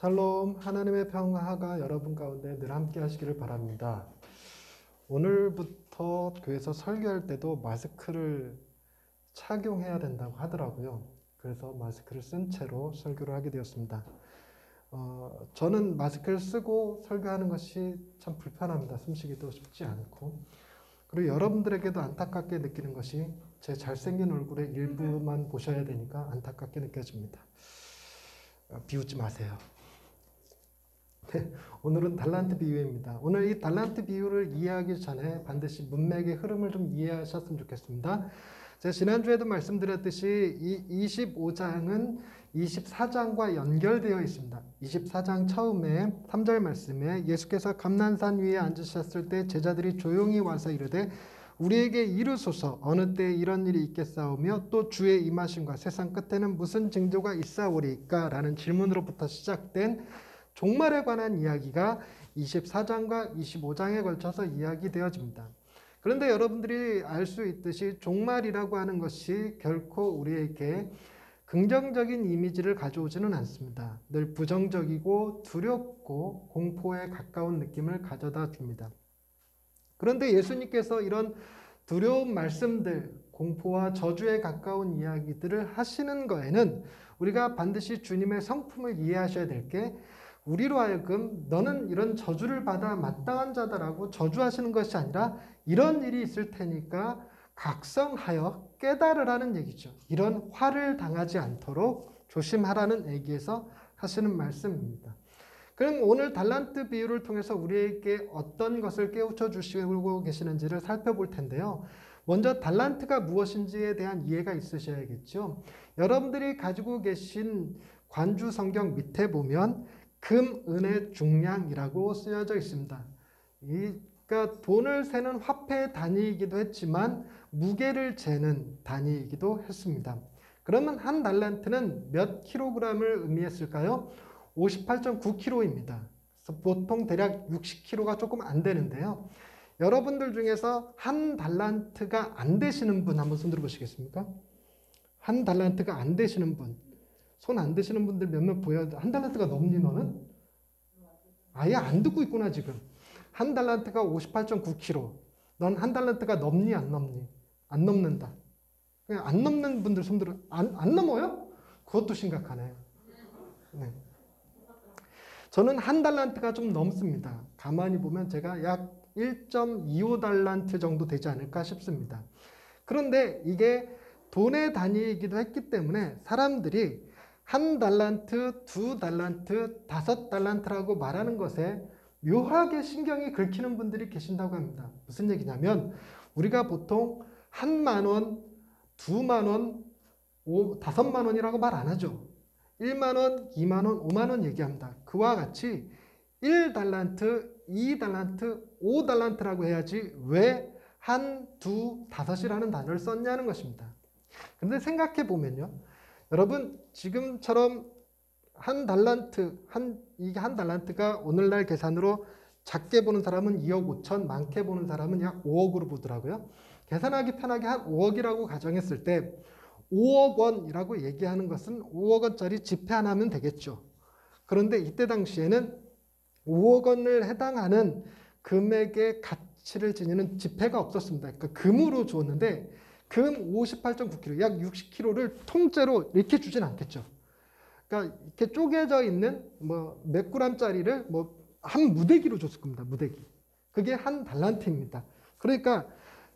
샬롬, 하나님의 평화가 여러분 가운데 늘 함께 하시기를 바랍니다. 오늘부터 교회에서 설교할 때도 마스크를 착용해야 된다고 하더라고요. 그래서 마스크를 쓴 채로 설교를 하게 되었습니다. 저는 마스크를 쓰고 설교하는 것이 참 불편합니다. 숨쉬기도 쉽지 않고. 그리고 여러분들에게도 안타깝게 느끼는 것이 제 잘생긴 얼굴의 일부만 보셔야 되니까 안타깝게 느껴집니다. 비웃지 마세요. 오늘은 달란트 비유입니다. 오늘 이 달란트 비유를 이해하기 전에 반드시 문맥의 흐름을 좀 이해하셨으면 좋겠습니다. 제가 지난주에도 말씀드렸듯이 이 25장은 24장과 연결되어 있습니다. 24장 처음에 3절 말씀에 예수께서 감난산 위에 앉으셨을 때 제자들이 조용히 와서 이르되 우리에게 이르소서 어느 때에 이런 일이 있겠사오며 또 주의 임하심과 세상 끝에는 무슨 징조가 있사오리까? 라는 질문으로부터 시작된 종말에 관한 이야기가 24장과 25장에 걸쳐서 이야기되어집니다. 그런데 여러분들이 알 수 있듯이 종말이라고 하는 것이 결코 우리에게 긍정적인 이미지를 가져오지는 않습니다. 늘 부정적이고 두렵고 공포에 가까운 느낌을 가져다 줍니다. 그런데 예수님께서 이런 두려운 말씀들, 공포와 저주에 가까운 이야기들을 하시는 거에는 우리가 반드시 주님의 성품을 이해하셔야 될 게 우리로 하여금 너는 이런 저주를 받아 마땅한 자다라고 저주하시는 것이 아니라 이런 일이 있을 테니까 각성하여 깨달으라는 얘기죠. 이런 화를 당하지 않도록 조심하라는 얘기에서 하시는 말씀입니다. 그럼 오늘 달란트 비유를 통해서 우리에게 어떤 것을 깨우쳐 주시고 계시는지를 살펴볼 텐데요. 먼저 달란트가 무엇인지에 대한 이해가 있으셔야겠죠. 여러분들이 가지고 계신 관주 성경 밑에 보면 금, 은의 중량이라고 쓰여져 있습니다. 그러니까 돈을 세는 화폐 단위이기도 했지만 무게를 재는 단위이기도 했습니다. 그러면 한 달란트는 몇 킬로그램을 의미했을까요? 58.9kg입니다. 그래서 보통 대략 60kg가 조금 안 되는데요. 여러분들 중에서 한 달란트가 안 되시는 분 한번 손 들어보시겠습니까? 한 달란트가 안 되시는 분. 손 안 드시는 분들 몇몇 보여야 돼. 한 달란트가 넘니 너는? 아예 안 듣고 있구나 지금. 한 달란트가 58.9kg. 넌 한 달란트가 넘니 안 넘니? 안 넘는다. 그냥 안 넘는 분들 손 들어. 안 넘어요? 그것도 심각하네요. 네. 저는 한 달란트가 좀 넘습니다. 가만히 보면 제가 약 1.25달란트 정도 되지 않을까 싶습니다. 그런데 이게 돈의 단위이기도 했기 때문에 사람들이 한 달란트, 두 달란트, 5달란트라고 말하는 것에 묘하게 신경이 긁히는 분들이 계신다고 합니다. 무슨 얘기냐면 우리가 보통 1만원, 2만원, 5만원이라고 말 안 하죠. 1만원, 2만원, 5만원 얘기합니다. 그와 같이 1달란트, 2달란트, 5달란트라고 해야지 왜 한, 두, 5이라는 단어를 썼냐는 것입니다. 근데 생각해 보면요. 여러분 지금처럼 한 달란트, 이게 한 달란트가 오늘날 계산으로 작게 보는 사람은 2억 5천, 많게 보는 사람은 약 5억으로 보더라고요. 계산하기 편하게 한 5억이라고 가정했을 때 5억 원이라고 얘기하는 것은 5억 원짜리 지폐 하나 하면 되겠죠. 그런데 이때 당시에는 5억 원을 해당하는 금액의 가치를 지니는 지폐가 없었습니다. 그러니까 금으로 주었는데 금 58.9kg, 약 60kg를 통째로 이렇게 주진 않겠죠. 그러니까 이렇게 쪼개져 있는 몇 g짜리를 한 무대기로 줬을 겁니다. 무대기. 그게 한 달란트입니다. 그러니까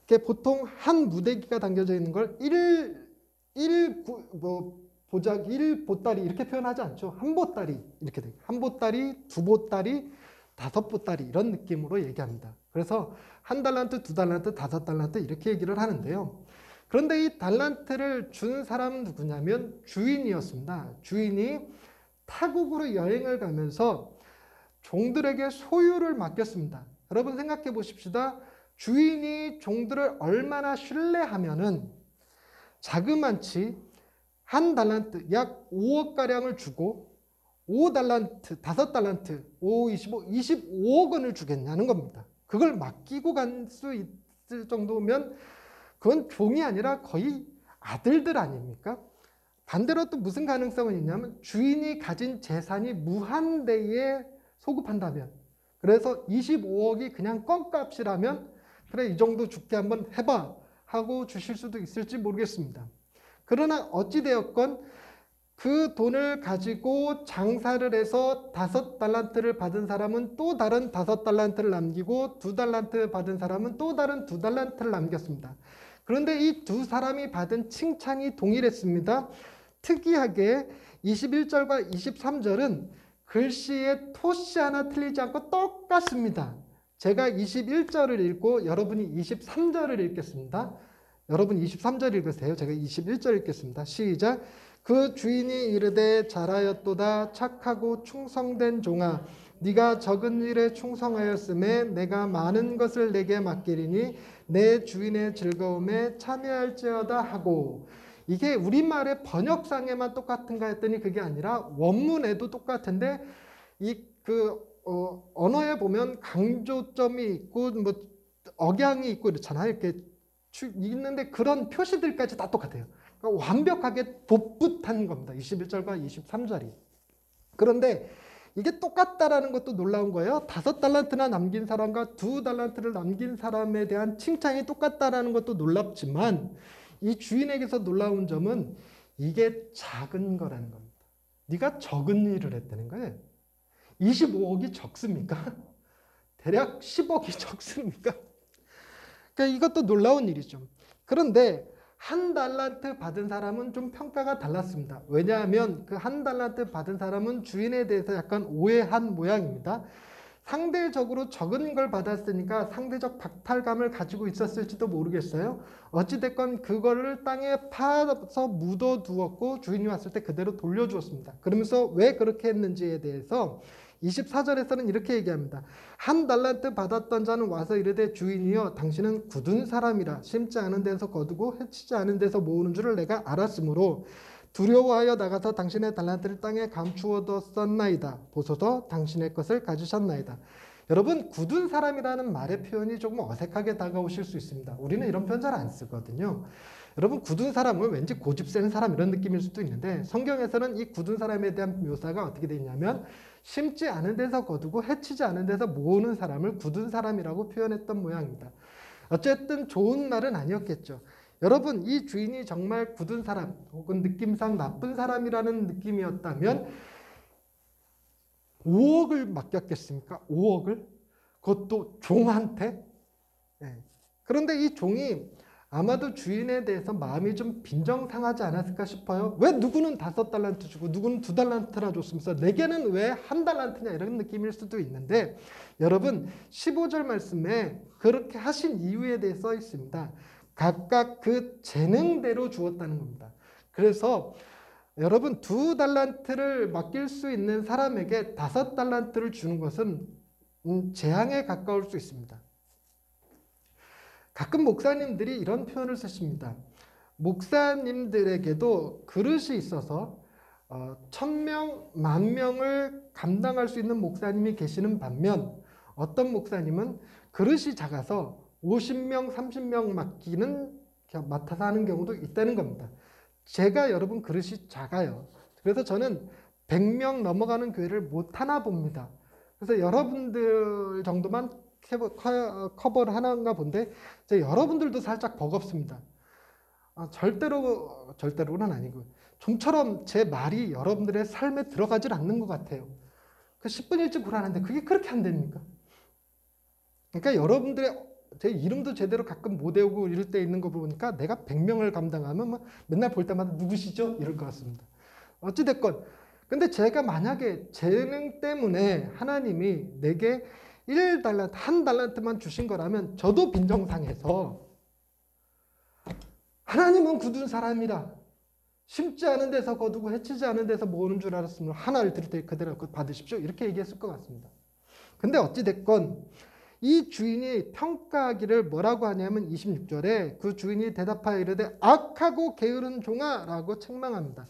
이게 보통 한 무대기가 담겨져 있는 걸 1보따리 이렇게 표현하지 않죠. 한 보따리 이렇게 돼요. 한 보따리, 두 보따리, 5보따리 이런 느낌으로 얘기합니다. 그래서 한 달란트, 두 달란트, 5달란트 이렇게 얘기를 하는데요. 그런데 이 달란트를 준 사람은 누구냐면 주인이었습니다. 주인이 타국으로 여행을 가면서 종들에게 소유를 맡겼습니다. 여러분 생각해 보십시다. 주인이 종들을 얼마나 신뢰하면은 자그만치 한 달란트 약 5억가량을 주고 5달란트, 5달란트, 5, 25, 25억 원을 주겠냐는 겁니다. 그걸 맡기고 갈 수 있을 정도면 그건 종이 아니라 거의 아들들 아닙니까? 반대로 또 무슨 가능성은 있냐면 주인이 가진 재산이 무한대에 소급한다면, 그래서 25억이 그냥 껌값이라면 그래 이 정도 줄게 한번 해봐 하고 주실 수도 있을지 모르겠습니다. 그러나 어찌되었건 그 돈을 가지고 장사를 해서 5달란트를 받은 사람은 또 다른 5달란트를 남기고 2달란트 받은 사람은 또 다른 2달란트를 남겼습니다. 그런데 이 두 사람이 받은 칭찬이 동일했습니다. 특이하게 21절과 23절은 글씨의 토시 하나 틀리지 않고 똑같습니다. 제가 21절을 읽고 여러분이 23절을 읽겠습니다. 여러분 23절 읽으세요. 제가 21절 읽겠습니다. 시작. 그 주인이 이르되 잘하였도다 착하고 충성된 종아, 네가 적은 일에 충성하였음에 내가 많은 것을 내게 맡기리니 내 주인의 즐거움에 참여할지어다 하고, 이게 우리말의 번역상에만 똑같은가 했더니 그게 아니라 원문에도 똑같은데 언어에 보면 강조점이 있고 뭐 억양이 있고 이렇잖아요. 이렇게 있는데 그런 표시들까지 다 똑같아요. 그러니까 완벽하게 봇붙한 겁니다. 21절과 23절이. 그런데 이게 똑같다라는 것도 놀라운 거예요. 5달란트나 남긴 사람과 2달란트를 남긴 사람에 대한 칭찬이 똑같다라는 것도 놀랍지만, 이 주인에게서 놀라운 점은 이게 작은 거라는 겁니다. 네가 적은 일을 했다는 거예요. 25억이 적습니까? 대략 10억이 적습니까? 그러니까 이것도 놀라운 일이죠. 그런데 1달란트 받은 사람은 좀 평가가 달랐습니다. 왜냐하면 그 1달란트 받은 사람은 주인에 대해서 약간 오해한 모양입니다. 상대적으로 적은 걸 받았으니까 상대적 박탈감을 가지고 있었을지도 모르겠어요. 어찌됐건 그거를 땅에 파서 묻어두었고 주인이 왔을 때 그대로 돌려주었습니다. 그러면서 왜 그렇게 했는지에 대해서 24절에서는 이렇게 얘기합니다. 1달란트 받았던 자는 와서 이르되 주인이여 당신은 굳은 사람이라 심지 않은 데서 거두고 해치지 않은 데서 모으는 줄을 내가 알았으므로 두려워하여 나가서 당신의 달란트를 땅에 감추어뒀었나이다. 보소서 당신의 것을 가지셨나이다. 여러분, 굳은 사람이라는 말의 표현이 조금 어색하게 다가오실 수 있습니다. 우리는 이런 표현 잘 안 쓰거든요. 여러분, 굳은 사람은 왠지 고집 센 사람 이런 느낌일 수도 있는데, 성경에서는 이 굳은 사람에 대한 묘사가 어떻게 되어 있냐면 심지 않은 데서 거두고 해치지 않은 데서 모으는 사람을 굳은 사람이라고 표현했던 모양입니다. 어쨌든 좋은 말은 아니었겠죠. 여러분, 이 주인이 정말 굳은 사람 혹은 느낌상 나쁜 사람이라는 느낌이었다면 5억을 맡겼겠습니까? 5억을? 그것도 종한테? 네. 그런데 이 종이 아마도 주인에 대해서 마음이 좀 빈정상하지 않았을까 싶어요. 왜 누구는 5달란트 주고 누구는 2달란트나 줬으면서 내게는 왜 1달란트냐 이런 느낌일 수도 있는데, 여러분 15절 말씀에 그렇게 하신 이유에 대해 써 있습니다. 각각 그 재능대로 주었다는 겁니다. 그래서 여러분 2달란트를 맡길 수 있는 사람에게 5달란트를 주는 것은 재앙에 가까울 수 있습니다. 가끔 목사님들이 이런 표현을 쓰십니다. 목사님들에게도 그릇이 있어서 1000명, 10,000명을 감당할 수 있는 목사님이 계시는 반면 어떤 목사님은 그릇이 작아서 50명, 30명 맡아서 하는 경우도 있다는 겁니다. 제가 여러분 그릇이 작아요. 그래서 저는 100명 넘어가는 교회를 못 하나 봅니다. 그래서 여러분들 정도만 커버를 하나인가 본데 여러분들도 살짝 버겁습니다. 절대로는 아니고 좀처럼 제 말이 여러분들의 삶에 들어가질 않는 것 같아요. 그 10분 일찍 오라는데 그게 그렇게 안 됩니까? 그러니까 여러분들의 제 이름도 제대로 가끔 못 외우고 이럴 때 있는 거 보니까 내가 100명을 감당하면 뭐 맨날 볼 때마다 누구시죠? 이럴 것 같습니다. 어찌됐건 근데 제가 만약에 재능 때문에 하나님이 내게 1달란트, 1달란트만 주신 거라면 저도 빈정상해서 하나님은 굳은 사람이라 심지 않은 데서 거두고 해치지 않은 데서 모으는 줄 알았으면 하나를 드릴 때 그대로 받으십시오. 이렇게 얘기했을 것 같습니다. 근데 어찌됐건 이 주인이 평가하기를 뭐라고 하냐면 26절에 그 주인이 대답하여 이르되 악하고 게으른 종아 라고 책망합니다.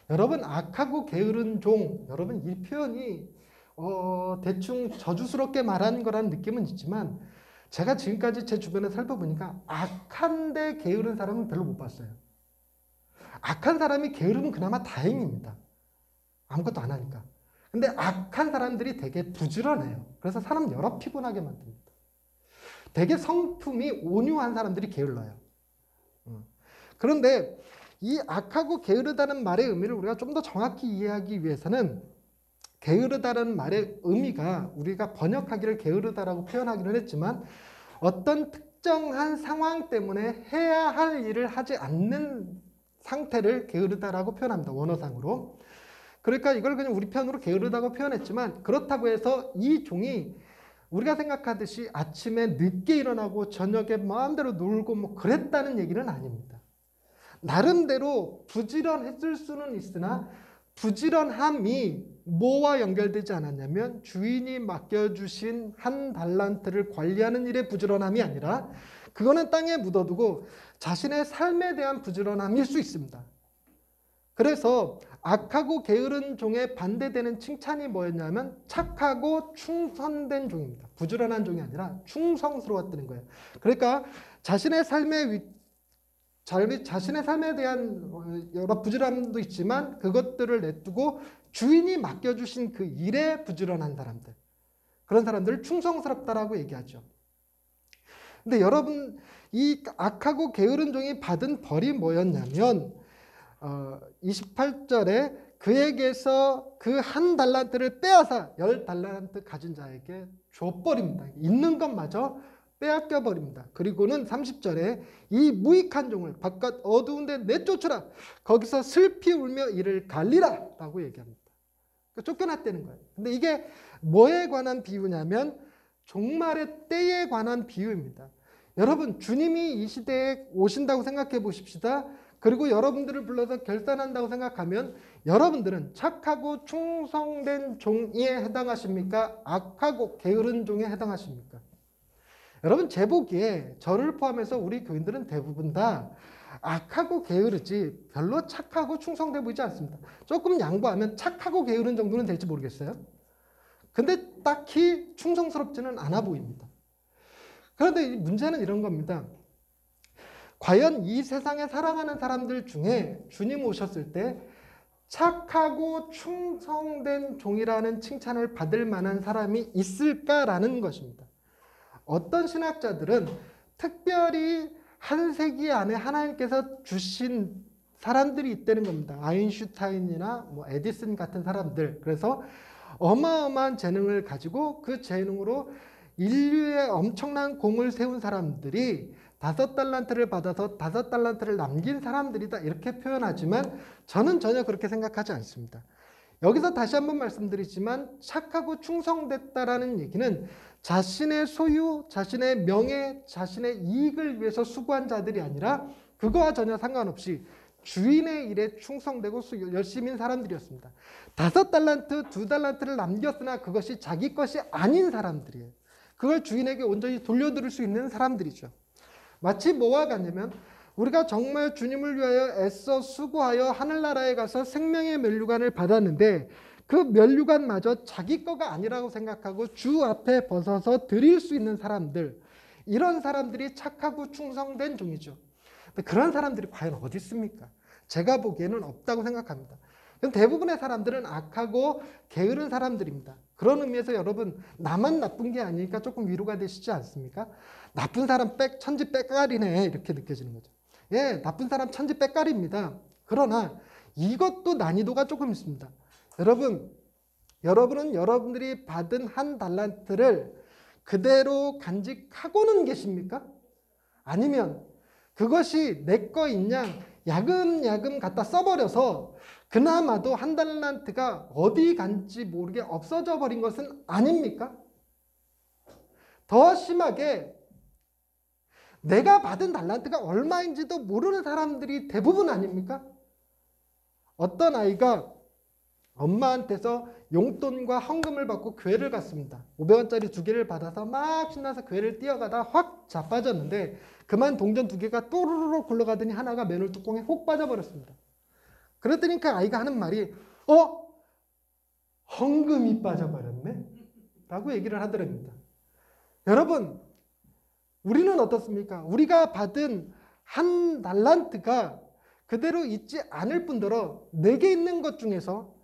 여러분 악하고 게으른 종, 여러분 이 표현이 대충 저주스럽게 말하는 거라는 느낌은 있지만 제가 지금까지 제 주변에 살펴보니까 악한데 게으른 사람은 별로 못 봤어요. 악한 사람이 게으르면 그나마 다행입니다. 아무것도 안 하니까. 근데 악한 사람들이 되게 부지런해요. 그래서 사람 여러 피곤하게 만듭니다. 되게 성품이 온유한 사람들이 게을러요. 그런데 이 악하고 게으르다는 말의 의미를 우리가 좀 더 정확히 이해하기 위해서는 게으르다는 말의 의미가 우리가 번역하기를 게으르다라고 표현하기는 했지만 어떤 특정한 상황 때문에 해야 할 일을 하지 않는 상태를 게으르다라고 표현합니다. 원어상으로. 그러니까 이걸 그냥 우리 편으로 게으르다고 표현했지만 그렇다고 해서 이 종이 우리가 생각하듯이 아침에 늦게 일어나고 저녁에 마음대로 놀고 뭐 그랬다는 얘기는 아닙니다. 나름대로 부지런했을 수는 있으나 부지런함이 뭐와 연결되지 않았냐면 주인이 맡겨주신 한 달란트를 관리하는 일의 부지런함이 아니라 그거는 땅에 묻어두고 자신의 삶에 대한 부지런함일 수 있습니다. 그래서 악하고 게으른 종에 반대되는 칭찬이 뭐였냐면 착하고 충성된 종입니다. 부지런한 종이 아니라 충성스러웠다는 거예요. 그러니까 자신의 삶에 대한 여러 부지런함도 있지만 그것들을 내두고 주인이 맡겨주신 그 일에 부지런한 사람들, 그런 사람들을 충성스럽다라고 얘기하죠. 근데 여러분, 이 악하고 게으른 종이 받은 벌이 뭐였냐면 28절에 그에게서 그 한 달란트를 빼앗아 10달란트 가진 자에게 줘버립니다. 있는 것마저 빼앗겨 버립니다. 그리고는 30절에 이 무익한 종을 바깥 어두운 데 내쫓으라. 거기서 슬피 울며 이를 갈리라 라고 얘기합니다. 쫓겨났다는 거예요. 근데 이게 뭐에 관한 비유냐면 종말의 때에 관한 비유입니다. 여러분, 주님이 이 시대에 오신다고 생각해 보십시다. 그리고 여러분들을 불러서 결산한다고 생각하면 여러분들은 착하고 충성된 종에 해당하십니까? 악하고 게으른 종에 해당하십니까? 여러분, 제 보기에 저를 포함해서 우리 교인들은 대부분 다 악하고 게으르지 별로 착하고 충성돼 보이지 않습니다. 조금 양보하면 착하고 게으른 정도는 될지 모르겠어요. 근데 딱히 충성스럽지는 않아 보입니다. 그런데 문제는 이런 겁니다. 과연 이 세상에 살아가는 사람들 중에 주님 오셨을 때 착하고 충성된 종이라는 칭찬을 받을 만한 사람이 있을까라는 것입니다. 어떤 신학자들은 특별히 한 세기 안에 하나님께서 주신 사람들이 있다는 겁니다. 아인슈타인이나 뭐 에디슨 같은 사람들. 그래서 어마어마한 재능을 가지고 그 재능으로 인류의 엄청난 공을 세운 사람들이 5달란트를 받아서 5달란트를 남긴 사람들이다 이렇게 표현하지만 저는 전혀 그렇게 생각하지 않습니다. 여기서 다시 한번 말씀드리지만 착하고 충성됐다라는 얘기는 자신의 소유, 자신의 명예, 자신의 이익을 위해서 수고한 자들이 아니라 그거와 전혀 상관없이 주인의 일에 충성되고 열심인 사람들이었습니다. 5달란트, 2달란트를 남겼으나 그것이 자기 것이 아닌 사람들이에요. 그걸 주인에게 온전히 돌려드릴 수 있는 사람들이죠. 마치 뭐와 같냐면 우리가 정말 주님을 위하여 애써 수고하여 하늘나라에 가서 생명의 면류관을 받았는데 그 면류관마저 자기 거가 아니라고 생각하고 주 앞에 벗어서 드릴 수 있는 사람들, 이런 사람들이 착하고 충성된 종이죠. 그런 사람들이 과연 어디 있습니까? 제가 보기에는 없다고 생각합니다. 대부분의 사람들은 악하고 게으른 사람들입니다. 그런 의미에서 여러분, 나만 나쁜 게 아니니까 조금 위로가 되시지 않습니까? 나쁜 사람 천지 빽깔이네 이렇게 느껴지는 거죠. 예, 나쁜 사람 천지 빽깔입니다. 그러나 이것도 난이도가 조금 있습니다. 여러분은 여러분들이 받은 한 달란트를 그대로 간직하고는 계십니까? 아니면 그것이 내 거인 양 야금야금 갖다 써버려서 그나마도 한 달란트가 어디 간지 모르게 없어져 버린 것은 아닙니까? 더 심하게 내가 받은 달란트가 얼마인지도 모르는 사람들이 대부분 아닙니까? 어떤 아이가 엄마한테서 용돈과 헌금을 받고 교회를 갔습니다. 500원짜리 2개를 받아서 막 신나서 교회를 뛰어가다 확 자빠졌는데 그만 동전 2개가 또르르 굴러가더니 하나가 맨홀 뚜껑에 혹 빠져버렸습니다. 그랬더니 그 아이가 하는 말이 헌금이 빠져버렸네? 라고 얘기를 하더랍니다. 여러분, 우리는 어떻습니까? 우리가 받은 한 달란트가 그대로 있지 않을 뿐더러 내게 있는 것 중에서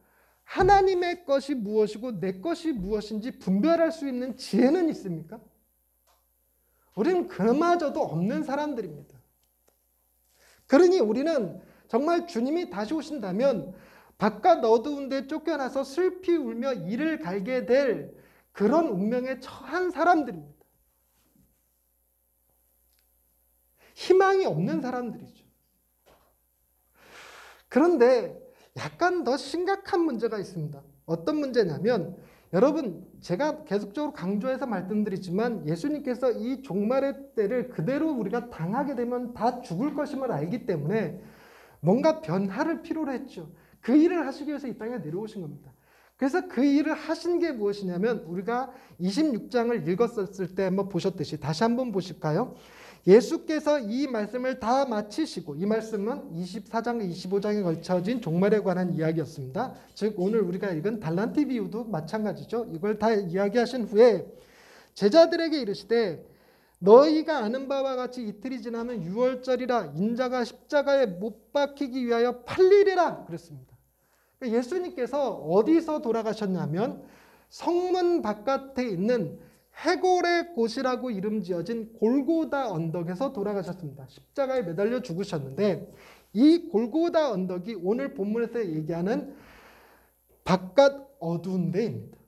하나님의 것이 무엇이고 내 것이 무엇인지 분별할 수 있는 지혜는 있습니까? 우리는 그마저도 없는 사람들입니다. 그러니 우리는 정말 주님이 다시 오신다면 바깥 어두운 데 쫓겨나서 슬피 울며 이를 갈게 될 그런 운명에 처한 사람들입니다. 희망이 없는 사람들이죠. 그런데 약간 더 심각한 문제가 있습니다. 어떤 문제냐면 여러분, 제가 계속적으로 강조해서 말씀드리지만 예수님께서 이 종말의 때를 그대로 우리가 당하게 되면 다 죽을 것임을 알기 때문에 뭔가 변화를 필요로 했죠. 그 일을 하시기 위해서 이 땅에 내려오신 겁니다. 그래서 그 일을 하신 게 무엇이냐면 우리가 26장을 읽었을 때 한번 보셨듯이 다시 한번 보실까요? 예수께서 이 말씀을 다 마치시고, 이 말씀은 24장, 25장에 걸쳐진 종말에 관한 이야기였습니다. 즉 오늘 우리가 읽은 달란트 비유도 마찬가지죠. 이걸 다 이야기하신 후에 제자들에게 이르시되 너희가 아는 바와 같이 이틀이 지나면 유월절이라 인자가 십자가에 못 박히기 위하여 팔리리라 그랬습니다. 예수님께서 어디서 돌아가셨냐면 성문 바깥에 있는 해골의 곳이라고 이름 지어진 골고다 언덕에서 돌아가셨습니다. 십자가에 매달려 죽으셨는데 이 골고다 언덕이 오늘 본문에서 얘기하는 바깥 어두운 데입니다.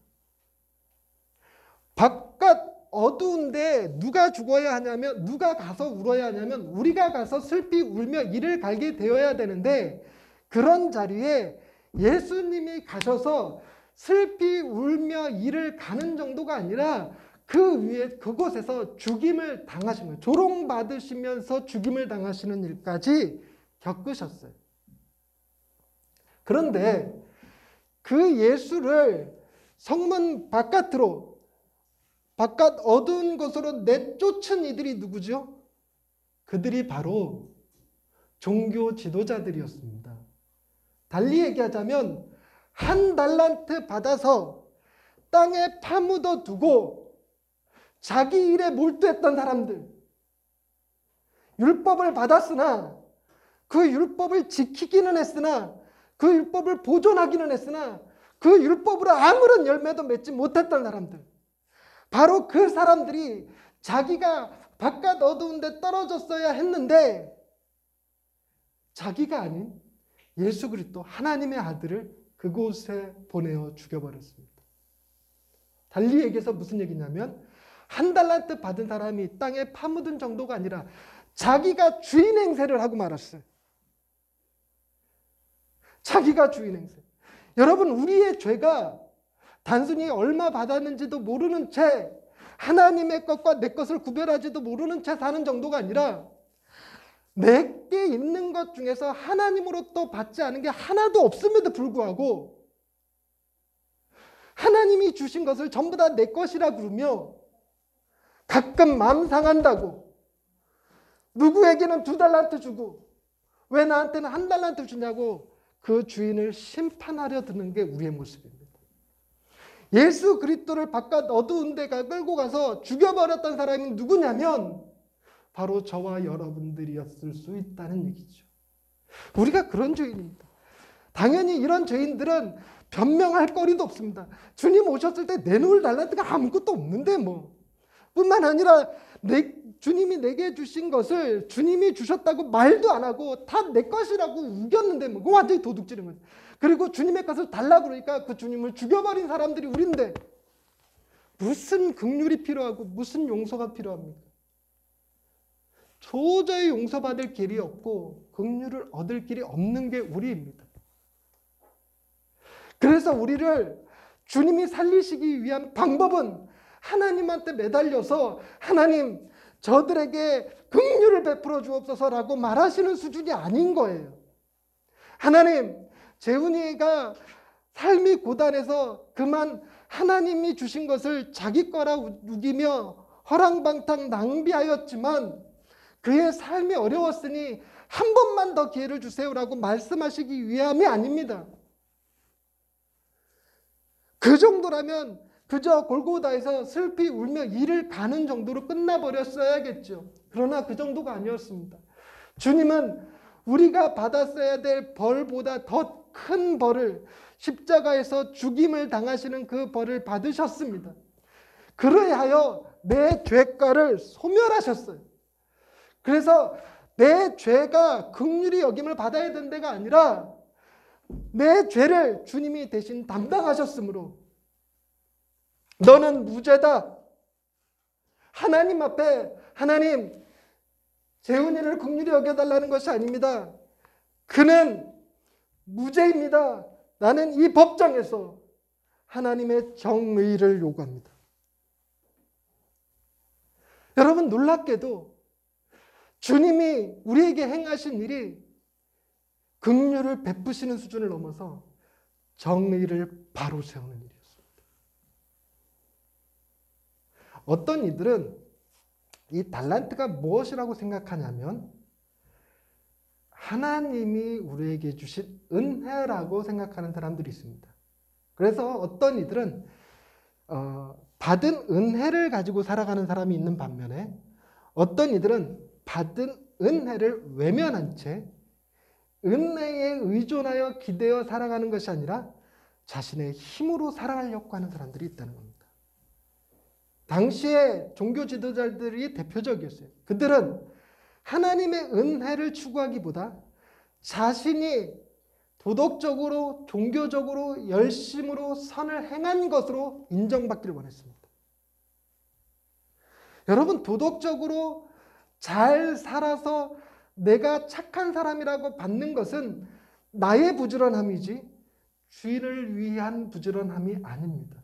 바깥 어두운 데 누가 죽어야 하냐면, 누가 가서 울어야 하냐면 우리가 가서 슬피 울며 이를 갈게 되어야 되는데 그런 자리에 예수님이 가셔서 슬피 울며 이를 가는 정도가 아니라 그 위에 그곳에서 죽임을 당하신 거예요. 조롱받으시면서 죽임을 당하시는 일까지 겪으셨어요. 그런데 그 예수를 성문 바깥으로, 바깥 어두운 곳으로 내쫓은 이들이 누구죠? 그들이 바로 종교 지도자들이었습니다. 달리 얘기하자면 한 달란트 받아서 땅에 파묻어 두고 자기 일에 몰두했던 사람들, 율법을 받았으나 그 율법을 지키기는 했으나 그 율법을 보존하기는 했으나 그 율법으로 아무런 열매도 맺지 못했던 사람들, 바로 그 사람들이 자기가 바깥 어두운 데 떨어졌어야 했는데 자기가 아닌 예수 그리스도 하나님의 아들을 그곳에 보내어 죽여버렸습니다. 달리 얘기해서 무슨 얘기냐면 한 달란트 받은 사람이 땅에 파묻은 정도가 아니라 자기가 주인 행세를 하고 말았어요. 자기가 주인 행세. 여러분, 우리의 죄가 단순히 얼마 받았는지도 모르는 채, 하나님의 것과 내 것을 구별하지도 모르는 채 사는 정도가 아니라 내게 있는 것 중에서 하나님으로부터 받지 않은 게 하나도 없음에도 불구하고 하나님이 주신 것을 전부 다 내 것이라 그러며 가끔 마음 상한다고 누구에게는 2달란트 주고 왜 나한테는 1달란트 주냐고 그 주인을 심판하려 드는 게 우리의 모습입니다. 예수 그리스도를 바깥 어두운 데 끌고 가서 죽여버렸던 사람이 누구냐면 바로 저와 여러분들이었을 수 있다는 얘기죠. 우리가 그런 죄인입니다. 당연히 이런 죄인들은 변명할 거리도 없습니다. 주님 오셨을 때 내놓을 달란트가 아무것도 없는데 뭐. 뿐만 아니라 주님이 내게 주신 것을 주님이 주셨다고 말도 안 하고 다 내 것이라고 우겼는데 뭐. 그거 완전히 도둑질인 거예요. 그리고 주님의 것을 달라고 그러니까 그 주님을 죽여버린 사람들이 우린데 무슨 긍휼이 필요하고 무슨 용서가 필요합니까? 도저히 용서받을 길이 없고 긍휼을 얻을 길이 없는 게 우리입니다. 그래서 우리를 주님이 살리시기 위한 방법은 하나님한테 매달려서 하나님 저들에게 긍휼을 베풀어 주옵소서라고 말하시는 수준이 아닌 거예요. 하나님, 재훈이가 삶이 고단해서 그만 하나님이 주신 것을 자기 거라 우기며 허랑방탕 낭비하였지만 그의 삶이 어려웠으니 한 번만 더 기회를 주세요라고 말씀하시기 위함이 아닙니다. 그 정도라면 그저 골고다에서 슬피 울며 이를 가는 정도로 끝나버렸어야겠죠. 그러나 그 정도가 아니었습니다. 주님은 우리가 받았어야 될 벌보다 더 큰 벌을, 십자가에서 죽임을 당하시는 그 벌을 받으셨습니다. 그러하여 내 죄가를 소멸하셨어요. 그래서 내 죄가 긍휼히 여김을 받아야 되는 데가 아니라 내 죄를 주님이 대신 담당하셨으므로 너는 무죄다. 하나님 앞에 하나님 재훈이를 긍휼히 여겨달라는 것이 아닙니다. 그는 무죄입니다. 나는 이 법정에서 하나님의 정의를 요구합니다. 여러분, 놀랍게도 주님이 우리에게 행하신 일이 긍휼을 베푸시는 수준을 넘어서 정의를 바로 세우는 일이었습니다. 어떤 이들은 이 달란트가 무엇이라고 생각하냐면 하나님이 우리에게 주신 은혜라고 생각하는 사람들이 있습니다. 그래서 어떤 이들은 받은 은혜를 가지고 살아가는 사람이 있는 반면에 어떤 이들은 받은 은혜를 외면한 채 은혜에 의존하여 기대어 살아가는 것이 아니라 자신의 힘으로 살아가려고 하는 사람들이 있다는 겁니다. 당시의 종교 지도자들이 대표적이었어요. 그들은 하나님의 은혜를 추구하기보다 자신이 도덕적으로, 종교적으로, 열심으로 선을 행한 것으로 인정받기를 원했습니다. 여러분, 도덕적으로 잘 살아서 내가 착한 사람이라고 받는 것은 나의 부지런함이지 주인을 위한 부지런함이 아닙니다.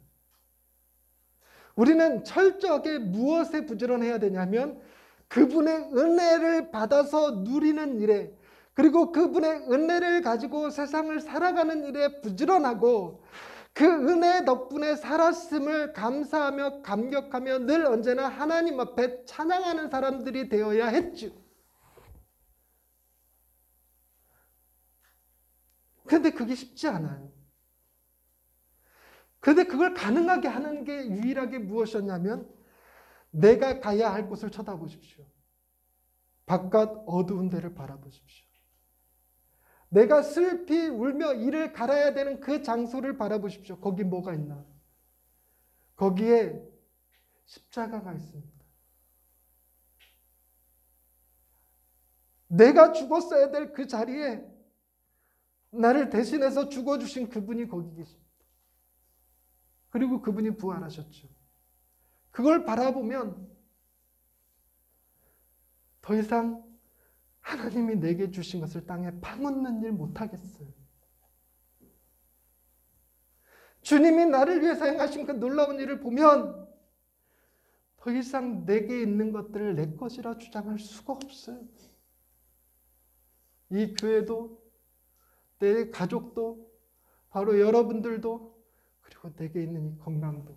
우리는 철저하게 무엇에 부지런해야 되냐면 그분의 은혜를 받아서 누리는 일에, 그리고 그분의 은혜를 가지고 세상을 살아가는 일에 부지런하고 그 은혜 덕분에 살았음을 감사하며 감격하며 늘 언제나 하나님 앞에 찬양하는 사람들이 되어야 했죠. 그런데 그게 쉽지 않아요. 그런데 그걸 가능하게 하는 게 유일하게 무엇이었냐면 내가 가야 할 곳을 쳐다보십시오. 바깥 어두운 데를 바라보십시오. 내가 슬피 울며 이를 갈아야 되는 그 장소를 바라보십시오. 거기 뭐가 있나? 거기에 십자가가 있습니다. 내가 죽었어야 될 그 자리에 나를 대신해서 죽어주신 그분이 거기 계십니다. 그리고 그분이 부활하셨죠. 그걸 바라보면 더 이상 하나님이 내게 주신 것을 땅에 파묻는 일 못하겠어요. 주님이 나를 위해서 행하신 그 놀라운 일을 보면 더 이상 내게 있는 것들을 내 것이라 주장할 수가 없어요. 이 교회도, 내 가족도, 바로 여러분들도, 그리고 내게 있는 이 건강도,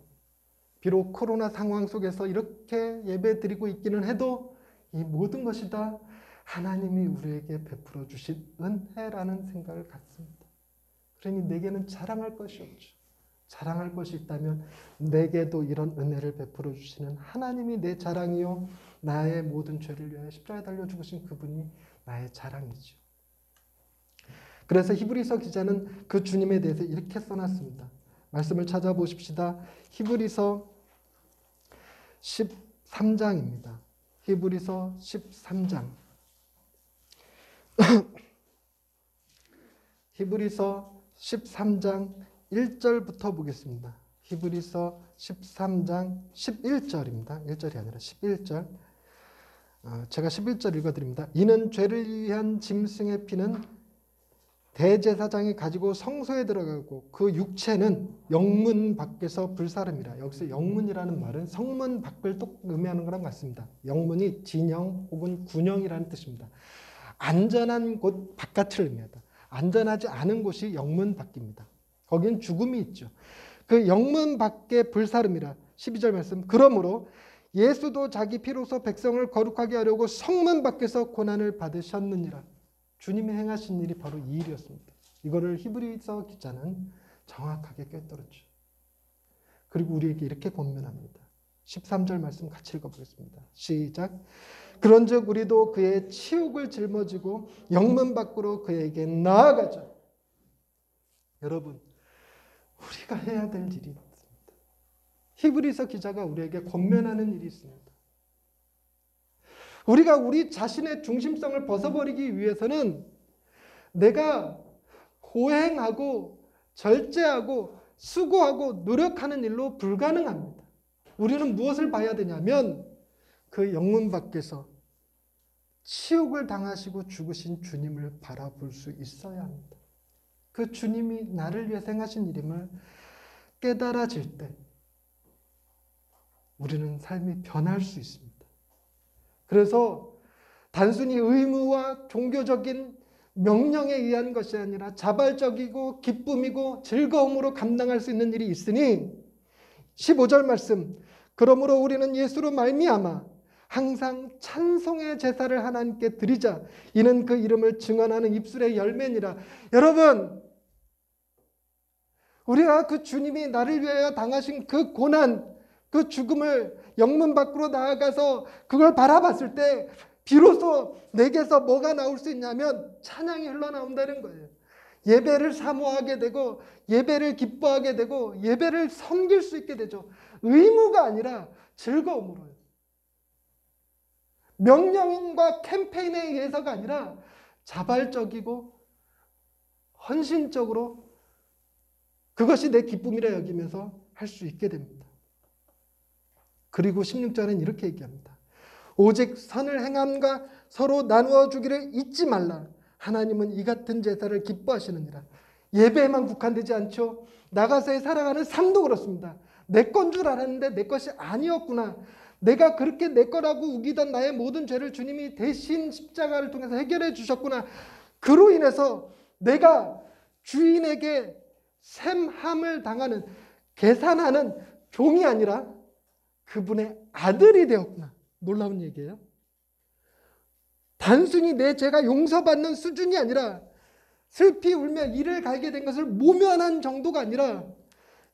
비록 코로나 상황 속에서 이렇게 예배 드리고 있기는 해도 이 모든 것이 다 하나님이 우리에게 베풀어 주신 은혜라는 생각을 갖습니다. 그러니 내게는 자랑할 것이 없죠. 자랑할 것이 있다면 내게도 이런 은혜를 베풀어 주시는 하나님이 내 자랑이요 나의 모든 죄를 위하여 십자가에 달려 죽으신 그분이 나의 자랑이죠. 그래서 히브리서 기자는 그 주님에 대해서 이렇게 써놨습니다. 말씀을 찾아보십시다. 히브리서 13장입니다. 히브리서 13장. 히브리서 13장 1절부터 보겠습니다. 히브리서 13장 11절입니다. 1절이 아니라 11절. 제가 11절 읽어드립니다. 이는 죄를 위한 짐승의 피는 대제사장이 가지고 성소에 들어가고 그 육체는 영문 밖에서 불사름이라. 여기서 영문이라는 말은 성문 밖을 또 의미하는 거랑 같습니다. 영문이 진영 혹은 군영이라는 뜻입니다. 안전한 곳 바깥을 의미하다. 안전하지 않은 곳이 영문 밖입니다. 거긴 죽음이 있죠. 그 영문 밖에 불사름이라. 12절 말씀. 그러므로 예수도 자기 피로서 백성을 거룩하게 하려고 성문 밖에서 고난을 받으셨느니라. 주님이 행하신 일이 바로 이 일이었습니다. 이거를 히브리서 기자는 정확하게 꿰뚫었죠. 그리고 우리에게 이렇게 권면합니다. 13절 말씀 같이 읽어보겠습니다. 시작. 그런즉 우리도 그의 치욕을 짊어지고 영문 밖으로 그에게 나아가자. 여러분, 우리가 해야 될 일이 있습니다. 히브리서 기자가 우리에게 권면하는 일이 있습니다. 우리가 우리 자신의 중심성을 벗어버리기 위해서는 내가 고행하고 절제하고 수고하고 노력하는 일로 불가능합니다. 우리는 무엇을 봐야 되냐면 그 영문 밖에서 치욕을 당하시고 죽으신 주님을 바라볼 수 있어야 합니다. 그 주님이 나를 위해 행하신 일임을 깨달아질 때 우리는 삶이 변할 수 있습니다. 그래서 단순히 의무와 종교적인 명령에 의한 것이 아니라 자발적이고 기쁨이고 즐거움으로 감당할 수 있는 일이 있으니 15절 말씀, 그러므로 우리는 예수로 말미암아 항상 찬송의 제사를 하나님께 드리자. 이는 그 이름을 증언하는 입술의 열매니라. 여러분, 우리가 그 주님이 나를 위하여 당하신 그 고난, 그 죽음을 영문 밖으로 나아가서 그걸 바라봤을 때 비로소 내게서 뭐가 나올 수 있냐면 찬양이 흘러나온다는 거예요. 예배를 사모하게 되고 예배를 기뻐하게 되고 예배를 섬길 수 있게 되죠. 의무가 아니라 즐거움으로요. 명령과 캠페인에 의해서가 아니라 자발적이고 헌신적으로 그것이 내 기쁨이라 여기면서 할 수 있게 됩니다. 그리고 16절은 이렇게 얘기합니다. 오직 선을 행함과 서로 나누어 주기를 잊지 말라. 하나님은 이 같은 제사를 기뻐하시느니라. 예배에만 국한되지 않죠. 나가서의 살아가는 삶도 그렇습니다. 내 건 줄 알았는데 내 것이 아니었구나. 내가 그렇게 내 거라고 우기던 나의 모든 죄를 주님이 대신 십자가를 통해서 해결해 주셨구나. 그로 인해서 내가 주인에게 샘함을 당하는, 계산하는 종이 아니라 그분의 아들이 되었구나. 놀라운 얘기예요. 단순히 내 죄가 용서받는 수준이 아니라 슬피 울며 이를 갈게 된 것을 모면한 정도가 아니라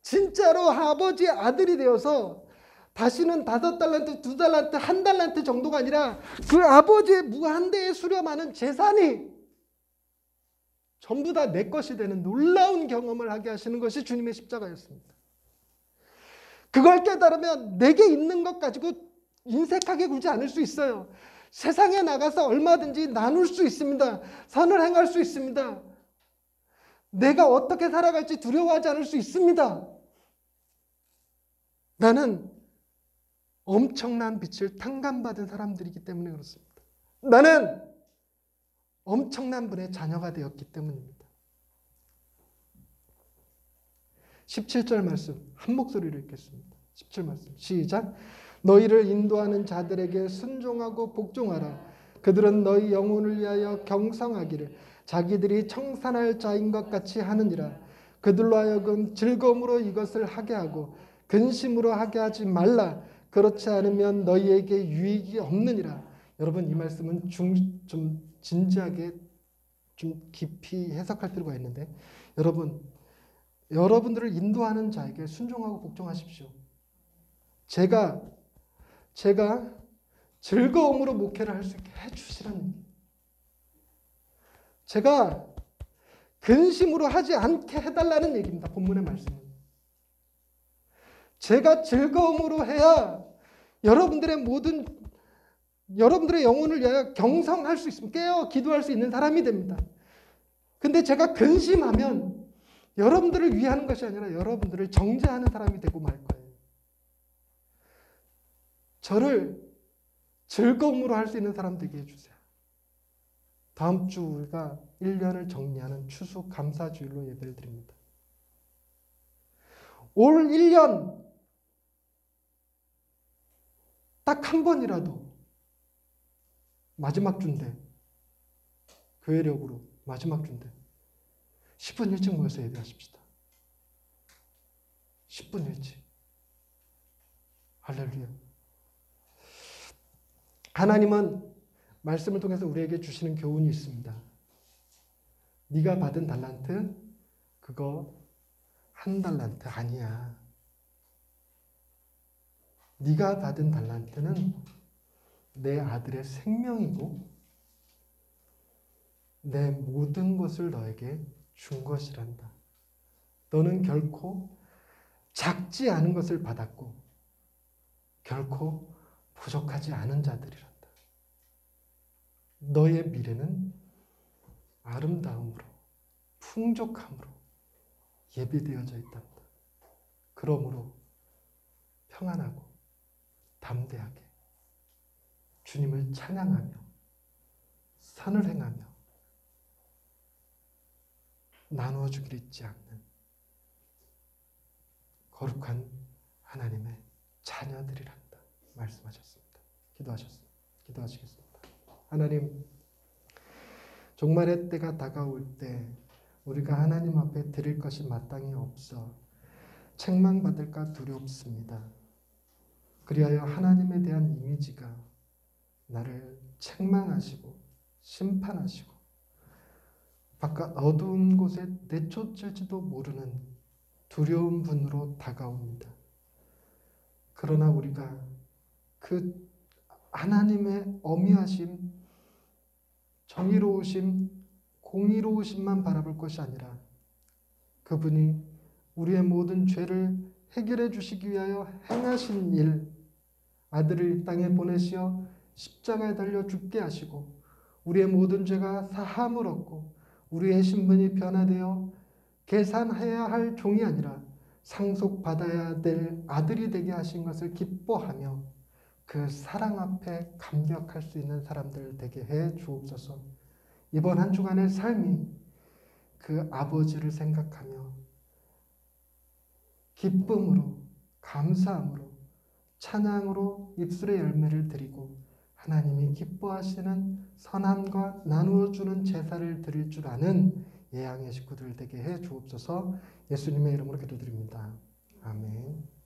진짜로 아버지의 아들이 되어서 다시는 5달란트, 2달란트, 1달란트 정도가 아니라 그 아버지의 무한대에 수렴하는 재산이 전부 다 내 것이 되는 놀라운 경험을 하게 하시는 것이 주님의 십자가였습니다. 그걸 깨달으면 내게 있는 것 가지고 인색하게 굴지 않을 수 있어요. 세상에 나가서 얼마든지 나눌 수 있습니다. 선을 행할 수 있습니다. 내가 어떻게 살아갈지 두려워하지 않을 수 있습니다. 나는 엄청난 빛을 탕감받은 사람들이기 때문에 그렇습니다. 나는 엄청난 분의 자녀가 되었기 때문입니다. 17절 말씀 한 목소리로 읽겠습니다. 17 말씀 시작. 너희를 인도하는 자들에게 순종하고 복종하라. 그들은 너희 영혼을 위하여 경성하기를 자기들이 청산할 자인 것 같이 하느니라. 그들로 하여금 즐거움으로 이것을 하게 하고 근심으로 하게 하지 말라. 그렇지 않으면 너희에게 유익이 없느니라. 여러분, 이 말씀은 좀 진지하게 좀 깊이 해석할 필요가 있는데, 여러분들을 인도하는 자에게 순종하고 복종하십시오. 제가 즐거움으로 목회를 할 수 있게 해주시라는 얘기예요. 제가 근심으로 하지 않게 해달라는 얘기입니다. 본문의 말씀은. 제가 즐거움으로 해야 여러분들의 영혼을 위하여 경성할 수 있습니다. 깨어 기도할 수 있는 사람이 됩니다. 근데 제가 근심하면 여러분들을 위하는 것이 아니라 여러분들을 정죄하는 사람이 되고 말 거예요. 저를 즐거움으로 할 수 있는 사람 되게 해주세요. 다음 주 우리가 1년을 정리하는 추수 감사주일로 예배를 드립니다. 올 1년 딱 한 번이라도 마지막 주인데, 교회력으로 마지막 주인데 10분 일찍 모여서 예배하십시다. 10분 일찍. 할렐루야. 하나님은 말씀을 통해서 우리에게 주시는 교훈이 있습니다. 네가 받은 달란트 그거 1달란트 아니야. 네가 받은 달란트는 내 아들의 생명이고 내 모든 것을 너에게 준 것이란다. 너는 결코 작지 않은 것을 받았고 결코 부족하지 않은 자들이란다. 너의 미래는 아름다움으로 풍족함으로 예비되어져 있단다. 그러므로 평안하고 담대하게 주님을 찬양하며 선을 행하며 나누어 주기를 잊지 않는 거룩한 하나님의 자녀들이란다 말씀하셨습니다. 기도하시겠습니다. 하나님, 종말의 때가 다가올 때 우리가 하나님 앞에 드릴 것이 마땅히 없어 책망받을까 두렵습니다. 그리하여 하나님에 대한 이미지가 나를 책망하시고 심판하시고 바깥 어두운 곳에 내쫓을지도 모르는 두려운 분으로 다가옵니다. 그러나 우리가 그 하나님의 어미하심, 정의로우심, 공의로우심만 바라볼 것이 아니라 그분이 우리의 모든 죄를 해결해 주시기 위하여 행하신 일, 아들을 이 땅에 보내시어 십자가에 달려 죽게 하시고 우리의 모든 죄가 사함을 얻고 우리의 신분이 변화되어 계산해야 할 종이 아니라 상속받아야 될 아들이 되게 하신 것을 기뻐하며 그 사랑 앞에 감격할 수 있는 사람들 되게 해 주옵소서. 이번 한 주간의 삶이 그 아버지를 생각하며 기쁨으로, 감사함으로, 찬양으로 입술의 열매를 드리고 하나님이 기뻐하시는 선함과 나누어 주는 제사를 드릴 줄 아는 예양의 식구들 되게 해 주옵소서. 예수님의 이름으로 기도드립니다. 아멘.